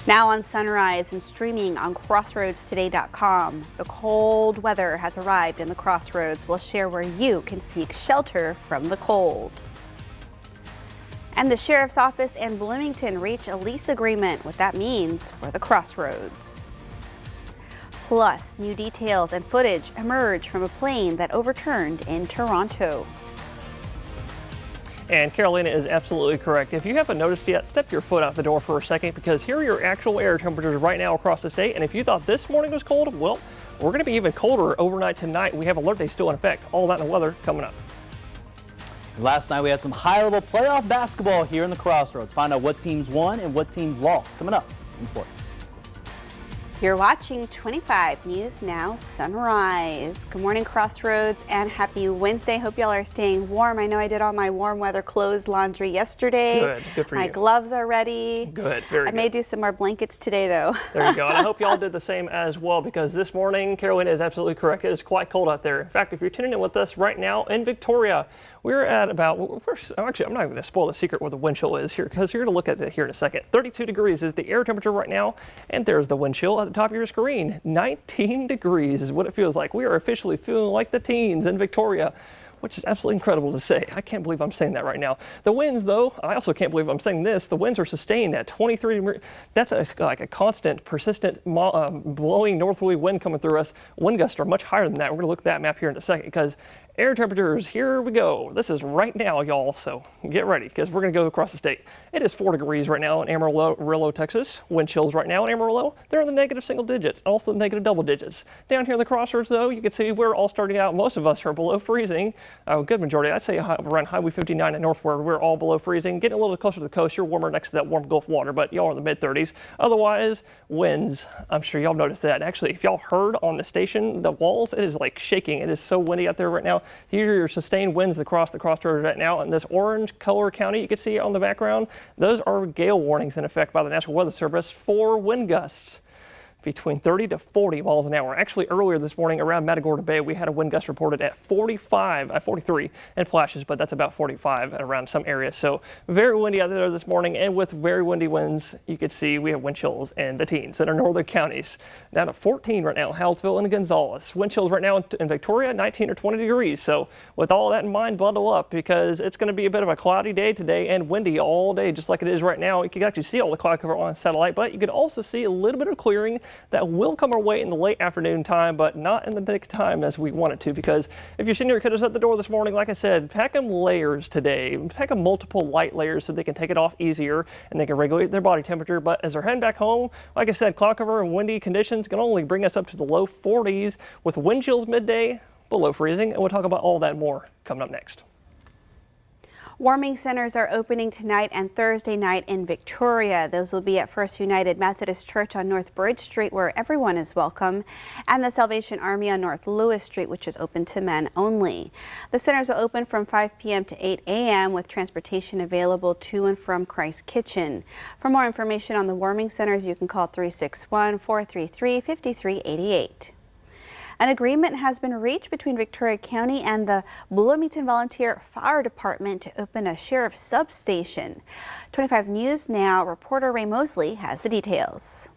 Now on Sunrise and streaming on crossroadstoday.com. The cold weather has arrived in the Crossroads. We'll share where you can seek shelter from the cold. And the Sheriff's Office and Bloomington reach a lease agreement. What that means for the Crossroads. Plus, new details and footage emerge from a plane that overturned in Toronto. And Carolina is absolutely correct. If you haven't noticed yet, step your foot out the door for a second, because here are your actual air temperatures right now across the state. And if you thought this morning was cold, well, we're going to be even colder overnight tonight. We have alert day still in effect. All that in the weather coming up. Last night we had some high-level playoff basketball here in the Crossroads. Find out what teams won and what teams lost coming up in sport. You're watching 25 News Now Sunrise. Good morning, Crossroads, and happy Wednesday. Hope y'all are staying warm. I know I did all my warm weather clothes laundry yesterday. Good for you. My gloves are ready. Good, very good. I may do some more blankets today, though. There you go. And I hope y'all did the same as well, because this morning, Carolina is absolutely correct. It is quite cold out there. In fact, if you're tuning in with us right now in Victoria, we're at about, actually, I'm not going to spoil the secret where the wind chill is here, because you're going to look at it here in a second. 32 degrees is the air temperature right now, and there's the wind chill at the top of your screen. 19 degrees is what it feels like. We are officially feeling like the teens in Victoria, which is absolutely incredible to say. I can't believe I'm saying that right now. The winds, though, I also can't believe I'm saying this. The winds are sustained at 23 degrees. That's like a constant, persistent, blowing northerly wind coming through us. Wind gusts are much higher than that. We're going to look at that map here in a second, because air temperatures, here we go. This is right now, y'all, so get ready, because we're going to go across the state. It is 4 degrees right now in Amarillo, Texas. Wind chills right now in Amarillo, they're in the negative single digits, also negative double digits. Down here in the Crossroads, though, you can see we're all starting out. Most of us are below freezing. A good majority, I'd say around Highway 59 and northward, we're all below freezing. Getting a little closer to the coast, you're warmer next to that warm Gulf water, but y'all are in the mid-30s. Otherwise, winds, I'm sure y'all noticed that. Actually, if y'all heard on the station, the walls, it is like shaking. It is so windy out there right now. Here are your sustained winds across the Crossroads right now. And this orange color county you can see on the background, those are gale warnings in effect by the National Weather Service for wind gusts between 30 to 40 miles an hour. Actually, earlier this morning around Matagorda Bay, we had a wind gust reported at 43 in Plashes, but that's about 45 around some areas. So very windy out there this morning, and with very windy winds, you can see we have wind chills in the teens in our northern counties. Down to 14 right now, Hallettsville and Gonzales. Wind chills right now in Victoria, 19 or 20 degrees. So with all that in mind, bundle up, because it's going to be a bit of a cloudy day today and windy all day, just like it is right now. You can actually see all the cloud cover on satellite, but you can also see a little bit of clearing that will come our way in the late afternoon time, but not in the nick time as we want it to, because if you're seeing your kiddos at the door this morning, like I said, pack them layers today. Pack them multiple light layers so they can take it off easier and they can regulate their body temperature. But as they're heading back home, like I said, cloud cover and windy conditions can only bring us up to the low 40s with wind chills midday, below freezing, and we'll talk about all that more coming up next. Warming centers are opening tonight and Thursday night in Victoria. Those will be at First United Methodist Church on North Bridge Street, where everyone is welcome, and the Salvation Army on North Lewis Street, which is open to men only. The centers will open from 5 p.m. to 8 a.m. with transportation available to and from Christ Kitchen. For more information on the warming centers, you can call 361-433-5388. An agreement has been reached between Victoria County and the Bloomington Volunteer Fire Department to open a sheriff's substation. 25 News Now reporter Ray Mosley has the details.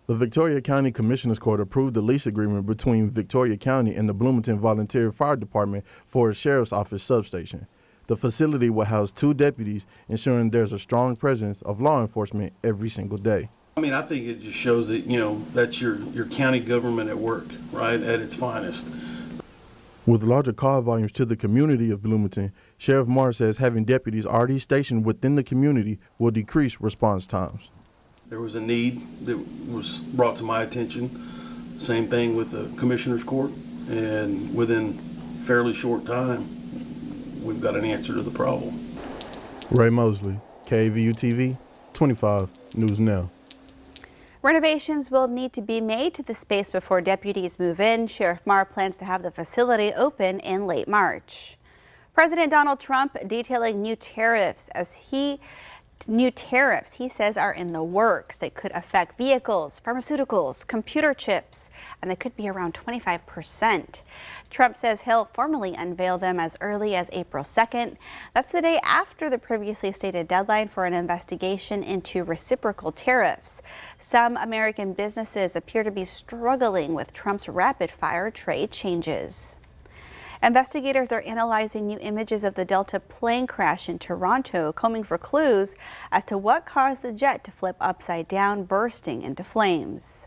The Victoria County Commissioners Court approved the lease agreement between Victoria County and the Bloomington Volunteer Fire Department for a sheriff's office substation. The facility will house 2 deputies, ensuring there's a strong presence of law enforcement every single day. I mean, I think it just shows that, you know, that's your county government at work, right, at its finest. With larger call volumes to the community of Bloomington, Sheriff Marr says having deputies already stationed within the community will decrease response times. There was a need that was brought to my attention. Same thing with the Commissioner's Court, and within fairly short time, we've got an answer to the problem. Ray Mosley, KVU TV, 25 News Now. Renovations will need to be made to the space before deputies move in. Sheriff Marr plans to have the facility open in late March. President Donald Trump detailing new tariffs as he New tariffs, he says, are in the works. They could affect vehicles, pharmaceuticals, computer chips, and they could be around 25%. Trump says he'll formally unveil them as early as April 2nd. That's the day after the previously stated deadline for an investigation into reciprocal tariffs. Some American businesses appear to be struggling with Trump's rapid-fire trade changes. Investigators are analyzing new images of the Delta plane crash in Toronto, combing for clues as to what caused the jet to flip upside down, bursting into flames.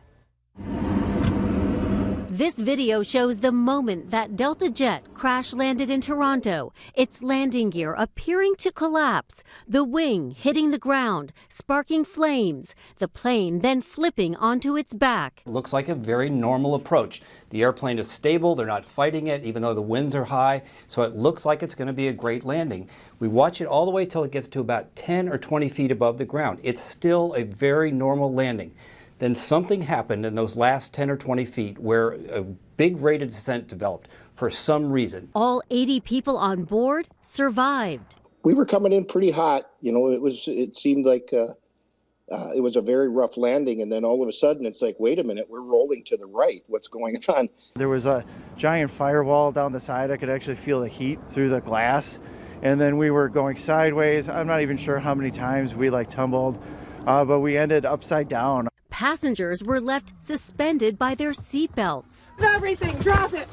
This video shows the moment that Delta jet crash landed in Toronto, its landing gear appearing to collapse, the wing hitting the ground, sparking flames, the plane then flipping onto its back. It looks like a very normal approach. The airplane is stable, they're not fighting it, even though the winds are high, so it looks like it's going to be a great landing. We watch it all the way till it gets to about 10 or 20 feet above the ground. It's still a very normal landing. Then something happened in those last 10 or 20 feet where a big rate of descent developed for some reason. All 80 people on board survived. We were coming in pretty hot. You know, it seemed like it was a very rough landing. And then all of a sudden it's like, wait a minute, we're rolling to the right. What's going on? There was a giant firewall down the side. I could actually feel the heat through the glass. And then we were going sideways. I'm not even sure how many times we tumbled, but we ended upside down. Passengers were left suspended by their seatbelts. Everything, drop it.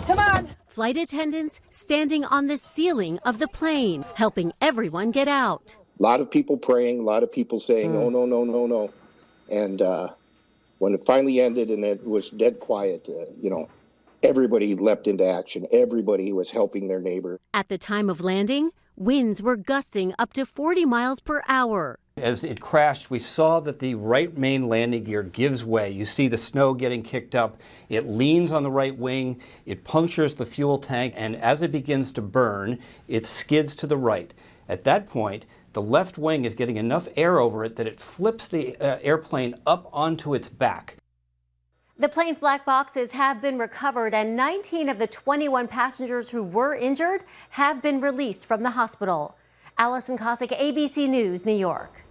Come on. Flight attendants standing on the ceiling of the plane, helping everyone get out. A lot of people praying, a lot of people saying, oh, no, no, no, no. And when it finally ended and it was dead quiet, everybody leapt into action. Everybody was helping their neighbor. At the time of landing, winds were gusting up to 40 miles per hour. As it crashed, we saw that the right main landing gear gives way. You see the snow getting kicked up. It leans on the right wing. It punctures the fuel tank. And as it begins to burn, it skids to the right. At that point, the left wing is getting enough air over it that it flips the airplane up onto its back. The plane's black boxes have been recovered, and 19 of the 21 passengers who were injured have been released from the hospital. Allison Cossack, ABC News, New York.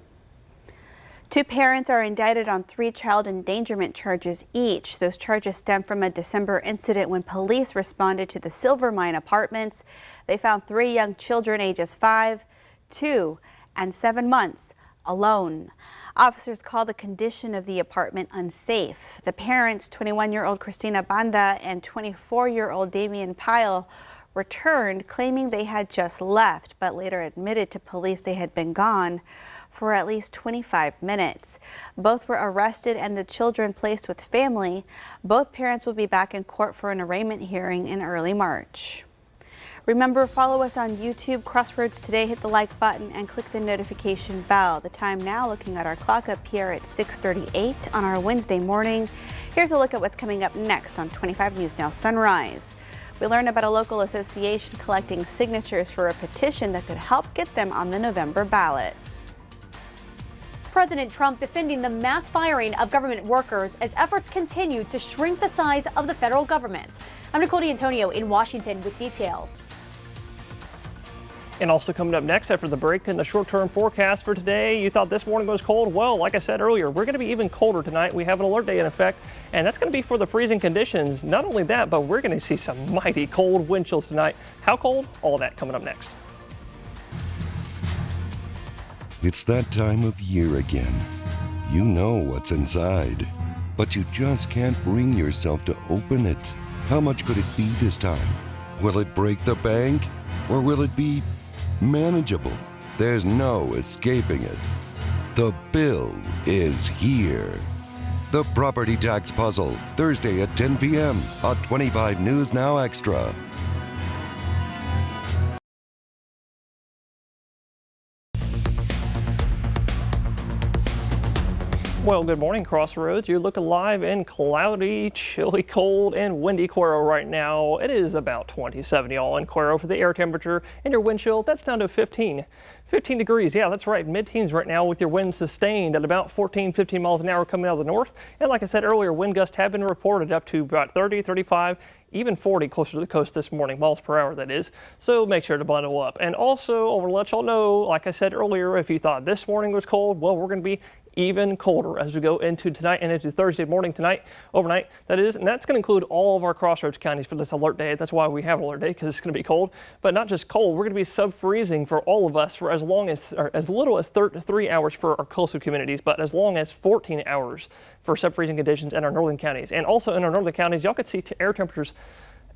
2 parents are indicted on 3 child endangerment charges each. Those charges stem from a December incident when police responded to the Silvermine Apartments. They found 3 young children ages 5, 2, and 7 months alone. Officers called the condition of the apartment unsafe. The parents, 21-year-old Christina Banda and 24-year-old Damian Pyle, returned claiming they had just left, but later admitted to police they had been gone for at least 25 minutes. Both were arrested and the children placed with family. Both parents will be back in court for an arraignment hearing in early March. Remember, follow us on YouTube, Crossroads Today. Hit the like button and click the notification bell. The time now, looking at our clock up here at 6:38 on our Wednesday morning. Here's a look at what's coming up next on 25 News Now Sunrise. We learn about a local association collecting signatures for a petition that could help get them on the November ballot. President Trump defending the mass firing of government workers as efforts continue to shrink the size of the federal government. I'm Nicole D'Antonio in Washington with details. And also coming up next after the break in the short-term forecast for today, you thought this morning was cold? Well, like I said earlier, we're going to be even colder tonight. We have an alert day in effect, and that's going to be for the freezing conditions. Not only that, but we're going to see some mighty cold wind chills tonight. How cold? All that coming up next. It's that time of year again. You know what's inside, but you just can't bring yourself to open it. How much could it be this time? Will it break the bank? Or will it be manageable? There's no escaping it. The bill is here. The Property Tax Puzzle, Thursday at 10 p.m. on 25 News Now Extra. Well, good morning, Crossroads. You're looking live in cloudy, chilly, cold, and windy Cuero right now. It is about 27 y'all in Cuero for the air temperature, and your wind chill, that's down to 15 degrees. Yeah, that's right, mid-teens right now with your wind sustained at about 15 miles an hour coming out of the north. And like I said earlier, wind gusts have been reported up to about 30, 35, even 40 closer to the coast this morning, miles per hour that is. So make sure to bundle up. And also, I want to let y'all know, like I said earlier, if you thought this morning was cold, well, we're going to be even colder as we go into tonight and into Thursday morning tonight, overnight, that is. And that's going to include all of our Crossroads counties for this alert day. That's why we have alert day, because it's going to be cold. But not just cold, we're going to be sub-freezing for all of us for as long as, or as little as 3 hours for our coastal communities, but as long as 14 hours for sub-freezing conditions in our northern counties. And also in our northern counties, y'all could see air temperatures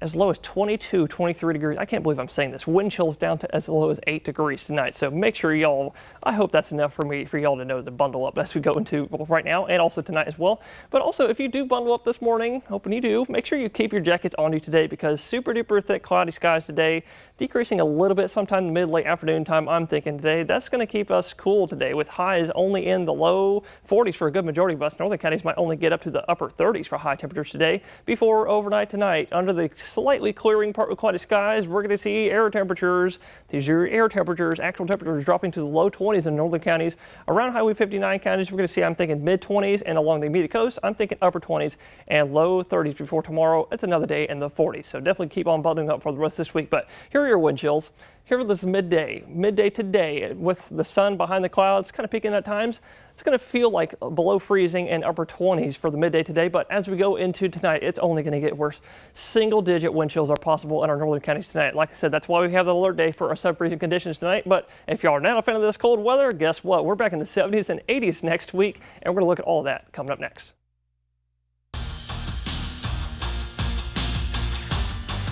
as low as 22, 23 degrees. I can't believe I'm saying this. Wind chills down to as low as 8 degrees tonight. So make sure y'all, I hope that's enough for y'all to know to bundle up as we go into right now and also tonight as well. But also, if you do bundle up this morning, hoping you do, make sure you keep your jackets on you today, because super duper thick cloudy skies today, decreasing a little bit sometime in the mid-late afternoon time, I'm thinking today. That's going to keep us cool today, with highs only in the low 40s for a good majority of us. Northern counties might only get up to the upper 30s for high temperatures today, before overnight tonight, under the slightly clearing partly cloudy skies, we're going to see air temperatures. These are air temperatures, actual temperatures dropping to the low 20s in northern counties. Around Highway 59 counties, we're going to see, I'm thinking mid-20s, and along the immediate coast, I'm thinking upper 20s and low 30s before tomorrow. It's another day in the 40s, so definitely keep on bundling up for the rest of this week. But here are your wind chills. Here for this midday today, with the sun behind the clouds, kind of peeking at times. It's going to feel like below freezing and upper 20s for the midday today, but as we go into tonight, it's only going to get worse. Single-digit wind chills are possible in our northern counties tonight. Like I said, that's why we have the alert day for our sub-freezing conditions tonight. But if y'all are not a fan of this cold weather, guess what? We're back in the 70s and 80s next week, and we're going to look at all of that coming up next.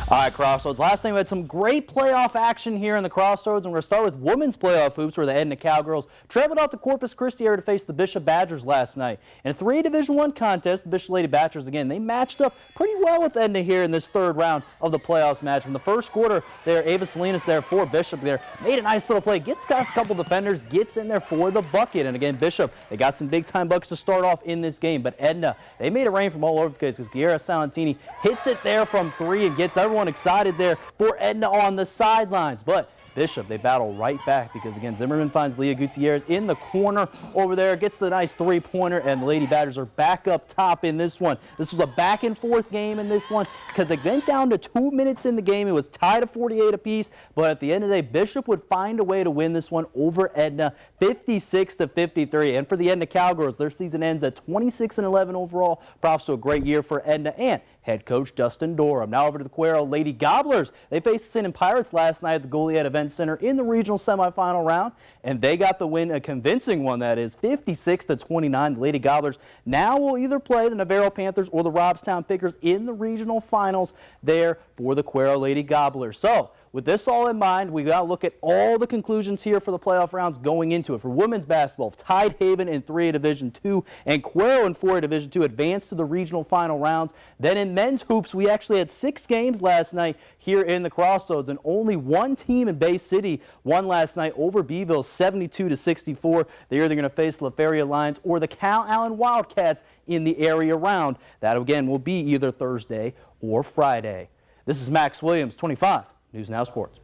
All right, Crossroads. Last night we had some great playoff action here in the Crossroads, and we're going to start with women's playoff hoops, where the Edna Cowgirls traveled out to Corpus Christi area to face the Bishop Badgers last night. In a 3A Division I contest, the Bishop Lady Badgers, again, they matched up pretty well with Edna here in this third round of the playoffs match. From the first quarter there, Ava Salinas there for Bishop there, made a nice little play, gets past a couple defenders, gets in there for the bucket. And again, Bishop, they got some big-time bucks to start off in this game, but Edna, they made it rain from all over the place, because Guerra Salentini hits it there from 3 and gets everyone excited there for Edna on the sidelines. But Bishop, they battle right back, because again, Zimmerman finds Leah Gutierrez in the corner over there, gets the nice three-pointer, and the Lady Badgers are back up top in this one. This was a back-and-forth game in this one, because it went down to 2 minutes in the game. It was tied at 48 apiece, but at the end of the day, Bishop would find a way to win this one over Edna, 56-53. And for the Edna Cowgirls, their season ends at 26-11 overall. Props to a great year for Edna and head coach Dustin Dorham. Now over to the Cuero Lady Gobblers. They faced the Sinton Pirates last night at the Goliad Event Center in the regional semifinal round, and they got the win, a convincing one that is, 56-29. The Lady Gobblers now will either play the Navarro Panthers or the Robstown Pickers in the regional finals there for the Cuero Lady Gobblers. So with this all in mind, we got to look at all the conclusions here for the playoff rounds going into it. For women's basketball, Tidehaven in 3A Division II and Cuero in 4A Division II advanced to the regional final rounds. Then in men's hoops, we actually had 6 games last night here in the Crossroads, and only one team in Bay City won last night over Beeville, 72-64. They're either going to face La Feria Lions or the Cal Allen Wildcats in the area round. That again will be either Thursday or Friday. This is Max Williams, 25. News Now Sports.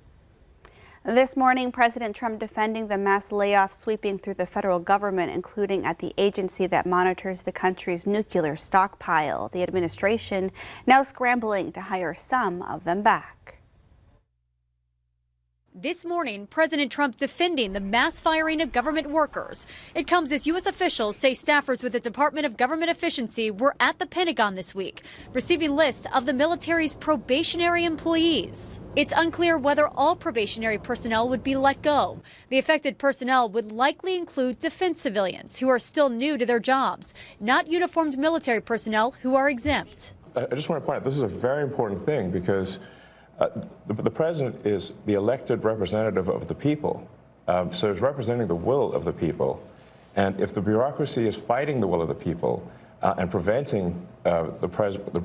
This morning, President Trump defending the mass layoffs sweeping through the federal government, including at the agency that monitors the country's nuclear stockpile. The administration now scrambling to hire some of them back. This morning, President Trump defending the mass firing of government workers. It comes as U.S. officials say staffers with the Department of Government Efficiency were at the Pentagon this week, receiving lists of the military's probationary employees. It's unclear whether all probationary personnel would be let go. The affected personnel would likely include defense civilians who are still new to their jobs, not uniformed military personnel who are exempt. I just want to point out, this is a very important thing, because the president is the elected representative of the people, so he's representing the will of the people. And if the bureaucracy is fighting the will of the people and preventing the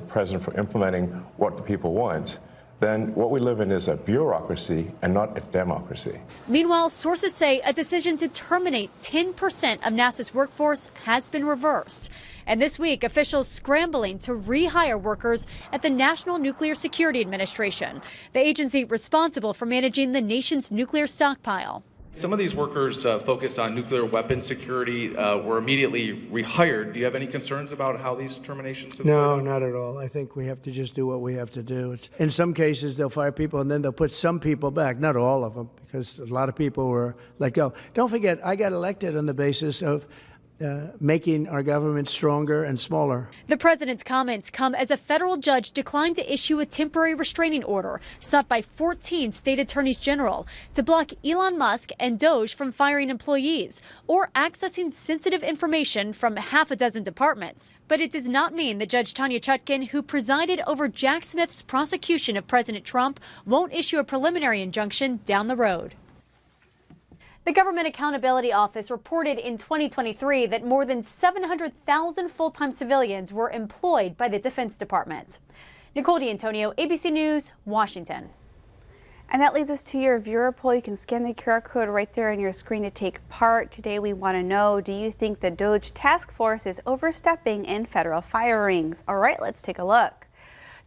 president from implementing what the people want, then what we live in is a bureaucracy and not a democracy. Meanwhile, sources say a decision to terminate 10% of NASA's workforce has been reversed. And this week, officials scrambling to rehire workers at the National Nuclear Security Administration, the agency responsible for managing the nation's nuclear stockpile. Some of these workers focused on nuclear weapon security were immediately rehired. Do you have any concerns about how these terminations have No, not at all. I think we have to just do what we have to do. In some cases, they'll fire people and then they'll put some people back, not all of them, because a lot of people were let go. Don't forget, I got elected on the basis of making our government stronger and smaller. The president's comments come as a federal judge declined to issue a temporary restraining order sought by 14 state attorneys general to block Elon Musk and Doge from firing employees or accessing sensitive information from half a dozen departments. But it does not mean that Judge Tanya Chutkan, who presided over Jack Smith's prosecution of President Trump, won't issue a preliminary injunction down the road. The Government Accountability Office reported in 2023 that more than 700,000 full-time civilians were employed by the Defense Department. Nicole D'Antonio, ABC News, Washington. And that leads us to your viewer poll. You can scan the QR code right there on your screen to take part. Today we want to know, do you think the DOGE task force is overstepping in federal firings? All right, let's take a look.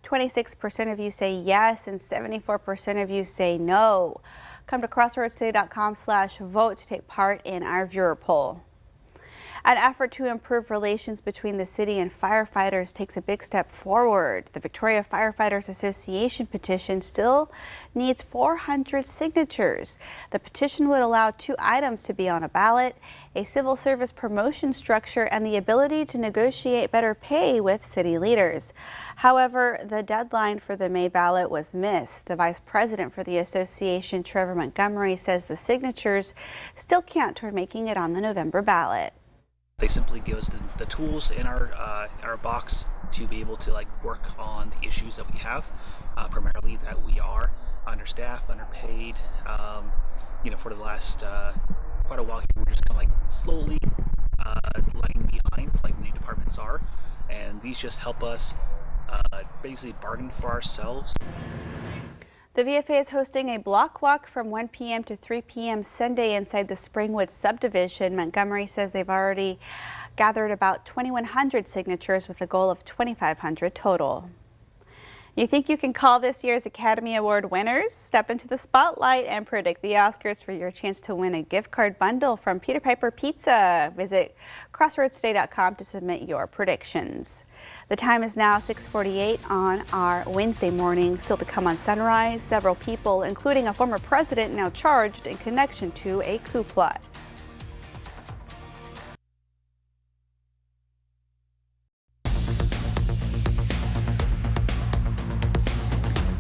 26% of you say yes and 74% of you say no. Come to crossroadstoday.com/vote to take part in our viewer poll. An effort to improve relations between the city and firefighters takes a big step forward. The Victoria Firefighters Association petition still needs 400 signatures. The petition would allow 2 items to be on a ballot: a civil service promotion structure and the ability to negotiate better pay with city leaders. However, the deadline for the May ballot was missed. The vice president for the association, Trevor Montgomery, says the signatures still count toward making it on the November ballot. They simply give us the tools in our box to be able to work on the issues that we have, primarily that we are understaffed, underpaid. For the last quite a while here, we're just kind of slowly lagging behind, like many departments are, and these just help us basically bargain for ourselves. The VFA is hosting a block walk from 1 p.m. to 3 p.m. Sunday inside the Springwood subdivision. Montgomery says they've already gathered about 2,100 signatures with a goal of 2,500 total. You think you can call this year's Academy Award winners? Step into the spotlight and predict the Oscars for your chance to win a gift card bundle from Peter Piper Pizza. Visit crossroadstoday.com to submit your predictions. The time is now 6:48 on our Wednesday morning. Still to come on Sunrise, several people, including a former president, now charged in connection to a coup plot.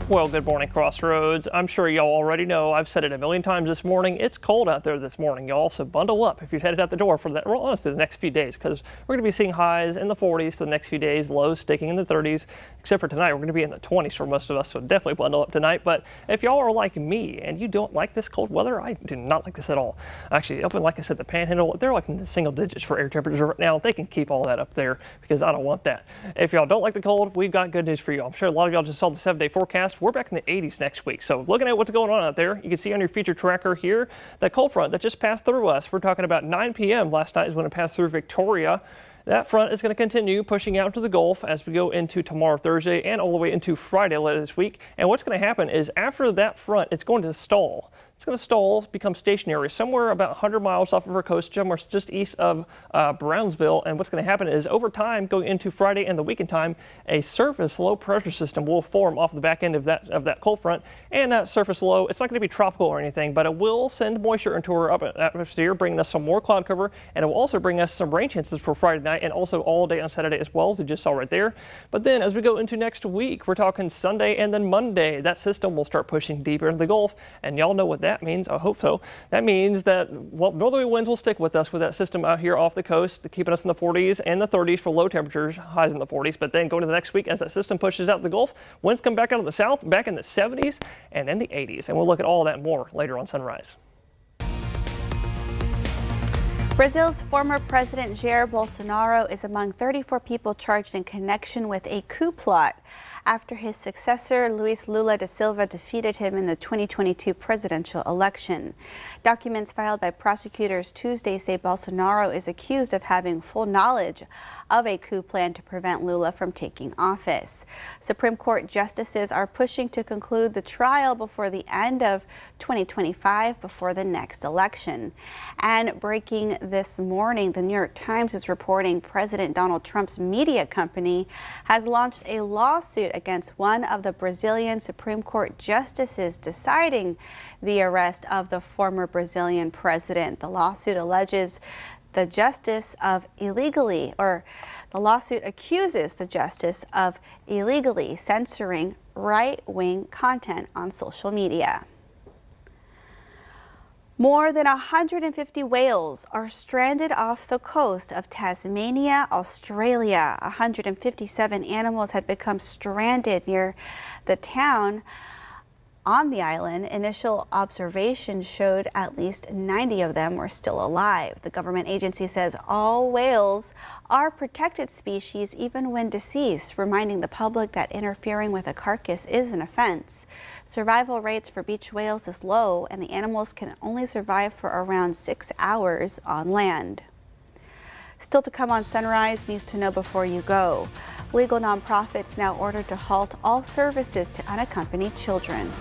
Well, good morning, Crossroads. I'm sure y'all already know, I've said it a million times this morning, it's cold out there this morning, y'all, so bundle up if you're headed out the door for that, well, honestly, the next few days, because we're going to be seeing highs in the 40s for the next few days, lows sticking in the 30s, except for tonight, we're going to be in the 20s for most of us, so definitely bundle up tonight. But if y'all are like me and you don't like this cold weather, I do not like this at all. Actually, up in, like I said, the Panhandle, they're like in the single digits for air temperatures right now. They can keep all that up there because I don't want that. If y'all don't like the cold, we've got good news for you. I'm sure a lot of y'all just saw the 7-day forecast. We're back in the 80s next week. So looking at what's going on out there, you can see on your feature tracker here, that cold front that just passed through us. We're talking about 9 p.m. last night is when it passed through Victoria. That front is going to continue pushing out to the Gulf as we go into tomorrow, Thursday, and all the way into Friday later this week. And what's going to happen is after that front, it's going to stall. It's going to stall, become stationary somewhere about 100 miles off of our coast, somewhere just east of Brownsville. And what's going to happen is over time, going into Friday and the weekend time, a surface low pressure system will form off the back end of that cold front. And that surface low, it's not going to be tropical or anything, but it will send moisture into our upper atmosphere, bringing us some more cloud cover, and it will also bring us some rain chances for Friday night and also all day on Saturday as well, as you just saw right there. But then as we go into next week, we're talking Sunday and then Monday, that system will start pushing deeper into the Gulf, and y'all know what that means. I hope so. That means that, well, northerly winds will stick with us with that system out here off the coast, keeping us in the 40s and the 30s for low temperatures, highs in the 40s. But then going to the next week, as that system pushes out the Gulf, winds come back out of the south, back in the 70s and in the 80s. And we'll look at all that more later on Sunrise. Brazil's former president Jair Bolsonaro is among 34 people charged in connection with a coup plot. after his successor, Luis Lula da Silva, defeated him in the 2022 presidential election. Documents filed by prosecutors Tuesday say Bolsonaro is accused of having full knowledge of a coup plan to prevent Lula from taking office. Supreme Court justices are pushing to conclude the trial before the end of 2025, before the next election. And breaking this morning, the New York Times is reporting President Donald Trump's media company has launched a lawsuit against one of the Brazilian Supreme Court justices deciding the arrest of the former Brazilian president. The lawsuit alleges the lawsuit accuses the justice of illegally censoring right-wing content on social media. More than 150 whales are stranded off the coast of Tasmania, Australia. 157 animals had become stranded near the town on the island. Initial observations showed at least 90 of them were still alive. The government agency says all whales are protected species even when deceased, reminding the public that interfering with a carcass is an offense. Survival rates for beach whales is low, and the animals can only survive for around 6 hours on land. Still to come on Sunrise, news to know before you go. Legal nonprofits now ordered to halt all services to unaccompanied children.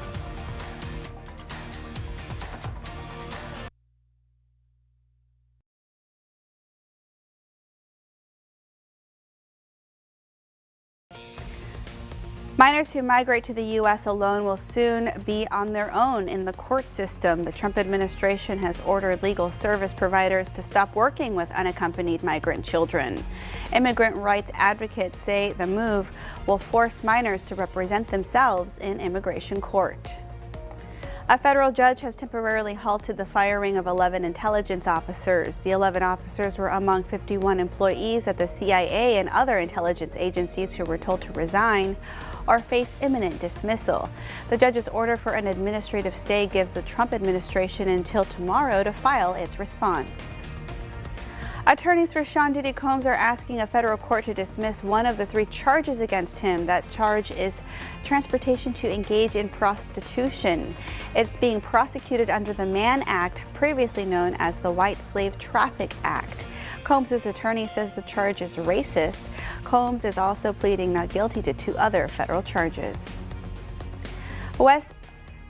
Minors who migrate to the U.S. alone will soon be on their own in the court system. The Trump administration has ordered legal service providers to stop working with unaccompanied migrant children. Immigrant rights advocates say the move will force minors to represent themselves in immigration court. A federal judge has temporarily halted the firing of 11 intelligence officers. The 11 officers were among 51 employees at the CIA and other intelligence agencies who were told to resign or face imminent dismissal. The judge's order for an administrative stay gives the Trump administration until tomorrow to file its response. Attorneys for Sean Diddy Combs are asking a federal court to dismiss one of the 3 charges against him. That charge is transportation to engage in prostitution. It's being prosecuted under the Mann Act, previously known as the White Slave Traffic Act. Combs' attorney says the charge is racist. Combs is also pleading not guilty to 2 other federal charges.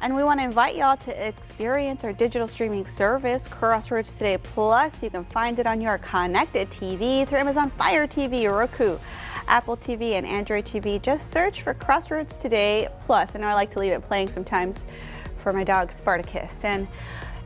And we want to invite y'all to experience our digital streaming service, Crossroads Today Plus. You can find it on your connected TV through Amazon Fire TV, Roku, Apple TV, and Android TV. Just search for Crossroads Today Plus. I know I like to leave it playing sometimes for my dog Spartacus. And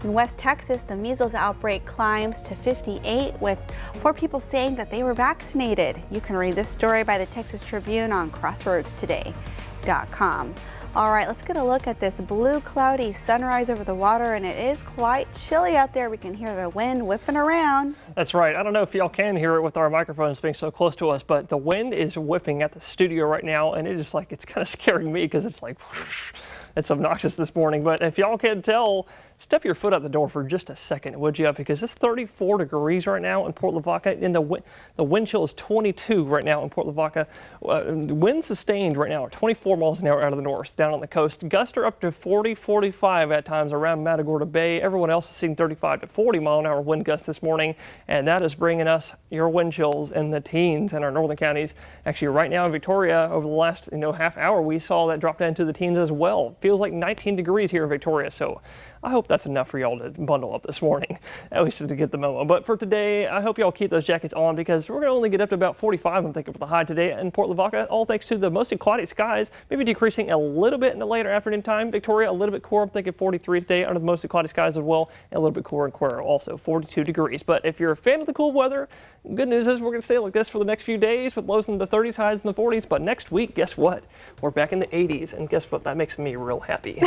in West Texas, the measles outbreak climbs to 58, with 4 people saying that they were vaccinated. You can read this story by the Texas Tribune on crossroadstoday.com. All right, let's get a look at this blue, cloudy sunrise over the water, and it is quite chilly out there. We can hear the wind whipping around. That's right. I don't know if y'all can hear it with our microphones being so close to us, but the wind is whiffing at the studio right now, and it is like, it's kind of scaring me because it's like, whoosh. It's obnoxious this morning. But if y'all can't tell, step your foot out the door for just a second, would you? Because it's 34 degrees right now in Port Lavaca, and the wind chill is 22 right now in Port Lavaca. The wind sustained right now at 24 miles an hour out of the north down on the coast. Gusts are up to 40, 45 at times around Matagorda Bay. Everyone else is seeing 35 to 40 mile an hour wind gusts this morning, and that is bringing us your wind chills in the teens in our northern counties. Actually, right now in Victoria, over the last half hour, we saw that drop down to the teens as well. Feels like 19 degrees here in Victoria, so I hope that's enough for y'all to bundle up this morning, at least to get the memo. But for today, I hope y'all keep those jackets on because we're going to only get up to about 45, I'm thinking, for the high today in Port Lavaca, all thanks to the mostly cloudy skies, maybe decreasing a little bit in the later afternoon time. Victoria, a little bit cooler, I'm thinking 43 today under the mostly cloudy skies as well, and a little bit cooler in Cuero, also 42 degrees. But if you're a fan of the cool weather, good news is we're going to stay like this for the next few days with lows in the 30s, highs in the 40s. But next week, guess what? We're back in the 80s, and guess what? That makes me real happy.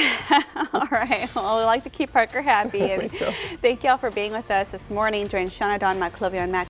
All right. Well, we like to keep Parker happy. And thank y'all for being with us this morning. Join Shauna, Dawn, Matt, Clovia, and Mac